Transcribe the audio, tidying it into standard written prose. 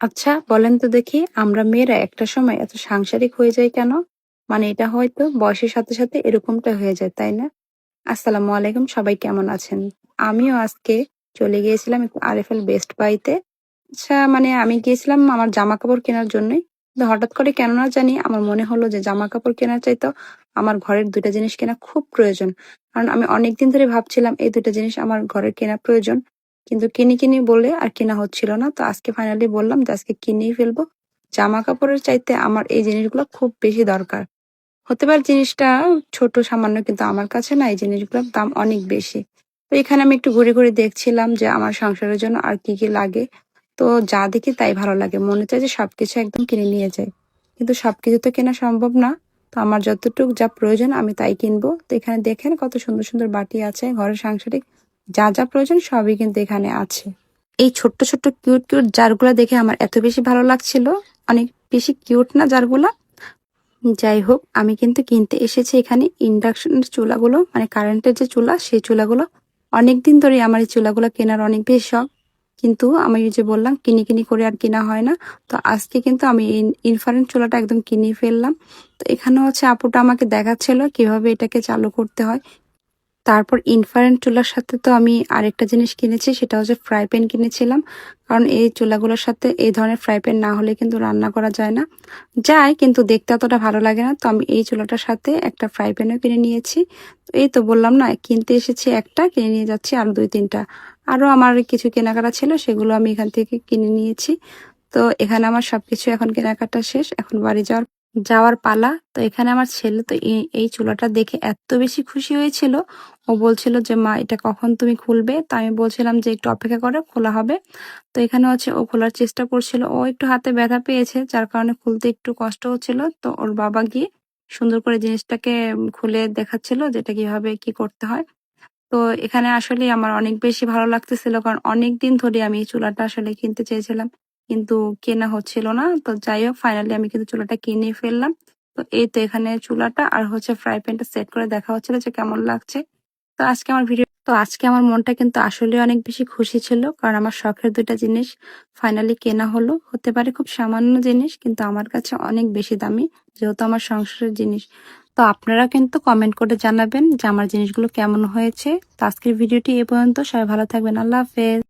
আচ্ছা বলেন তো দেখি আমরা মেয়েরা একটা সময় এত সাংসারিক হয়ে যাই কেন? মানে এটা হয়তো বয়সের সাথে সাথে এরকমটা হয়ে যায়, তাই না? আসসালামু আলাইকুম, সবাই কেমন আছেন? আমিও আজকে চলে গিয়েছিলাম একটু আরএফএল বেস্ট বাইতে। আচ্ছা মানে আমি গিয়েছিলাম আমার জামা কাপড় কেনার জন্যই। কিন্তু হঠাৎ করে কেন না জানি আমার মনে হলো যে জামা কাপড় কেনার চাইতেও আমার ঘরের ২ টা জিনিস কেনা খুব প্রয়োজন। কারণ আমি অনেকদিন ধরে ভাবছিলাম এই ২ টা জিনিস আমার ঘরের কেনা প্রয়োজন। কিন্তু কিনি বলে আর কেনা হচ্ছিল না। তো আজকে ফাইনালি বললাম যে আজকে কিনেই ফেলবো। জামা কাপড়ের চাইতে আমার এই জিনিসগুলো খুব বেশি দরকার। হতে পারে জিনিসটা ছোট সামান্য, কিন্তু আমার কাছে না এই জিনিসগুলোর দাম অনেক বেশি। তো এখানে আমি একটু ঘুরে দেখছিলাম যে আমার সংসারের জন্য আর কি লাগে। তো যা দেখি তাই ভালো লাগে। মনে চায় যে সবকিছু একদম কিনে নিয়ে যাই। কিন্তু সবকিছু তো কেনা সম্ভব না। তো আমার যতটুকু যা প্রয়োজন আমি তাই কিনবো। তো এখানে দেখেন কত সুন্দর বাটি আছে। ঘরের সাংসারিক যা প্রয়োজন সবই কিন্তু এখানে আছে। এই ছোট্ট কিউট জারগুলা দেখে আমার এত বেশি ভালো লাগছিল। অনেক বেশি কিউট না জারগুলা? যাই হোক, আমি কিন্তু কিনতে এসেছি এখানে ইন্ডাকশনের চুলাগুলো, মানে কারেন্টের যে চুলা সেই চুলাগুলো। অনেকদিন ধরে আমার এই চুলাগুলো কেনার অনেক বেশি শখ, কিন্তু আমি ওই যে বললাম কিনি করে আর কিনা হয় না। তো আজকে কিন্তু আমি ইনফ্রারেড চুলাটা একদম কিনে ফেললাম। তো এখানে হচ্ছে আপুটা আমাকে দেখাচ্ছিল কিভাবে এটাকে চালু করতে হয়। তারপর ইনফ্রারেড চুলার সাথে তো আমি আরেকটা জিনিস কিনেছি, সেটা হচ্ছে ফ্রাই প্যান কিনেছিলাম। কারণ এই চুলাগুলোর সাথে এই ধরনের ফ্রাই প্যান না হলে কিন্তু রান্না করা যায় না, যায় কিন্তু দেখতে অতটা ভালো লাগে না। তো আমি এই চুলাটার সাথে একটা ফ্রাই প্যানও কিনে নিয়েছি। তো এই তো বললাম না, কিনতে এসেছি একটা, কিনে নিয়ে যাচ্ছি আরো ২-৩টা। আরো আমার কিছু কেনাকাটা ছিল, সেগুলো আমি এখান থেকে কিনে নিয়েছি। তো এখানে আমার সবকিছু এখন কেনাকাটা শেষ, এখন বাড়ি যাওয়ার পালা। তো এখানে আমার ছেলে তো এই চুলাটা দেখে এত বেশি খুশি হয়েছিল। ও বলছিল যে মা এটা কখন তুমি খুলবে? তো আমি বলছিলাম যে একটু অপেক্ষা করে খোলা হবে। তো এখানে হচ্ছে ও খোলার চেষ্টা করছিল। ও একটু হাতে ব্যথা পেয়েছে, যার কারণে খুলতে একটু কষ্ট হচ্ছিল। তো ওর বাবা গিয়ে সুন্দর করে জিনিসটাকে খুলে দেখাচ্ছিল যে এটা কিভাবে কি করতে হয়। তো এখানে আসলে আমার অনেক বেশি ভালো লাগতেছিল, কারণ অনেকদিন ধরে আমি এই চুলাটা আসলে কিনতে চেয়েছিলাম, কিন্তু কেনা হচ্ছিল না। তো যাই হোক ফাইনালি আমি কিন্তু চুলাটা কিনে ফেললাম। তো এই তো এখানে চুলাটা আর হচ্ছে ফ্রাই প্যানটা সেট করে দেখা হচ্ছিল যে কেমন লাগছে। তো আজকে আমার মনটা কিন্তু আসলে অনেক বেশি খুশি ছিল, কারণ আমার শখের ২টা জিনিস ফাইনালি কেনা হলো। হতে পারে খুব সামান্য জিনিস, কিন্তু আমার কাছে অনেক বেশি দামি, যেহেতু আমার সংসারের জিনিস। তো আপনারা কিন্তু কমেন্ট করে জানাবেন যে আমার জিনিসগুলো কেমন হয়েছে। তো আজকের ভিডিওটি এ পর্যন্ত, সবাই ভালো থাকবেন, আল্লাহ হাফেজ।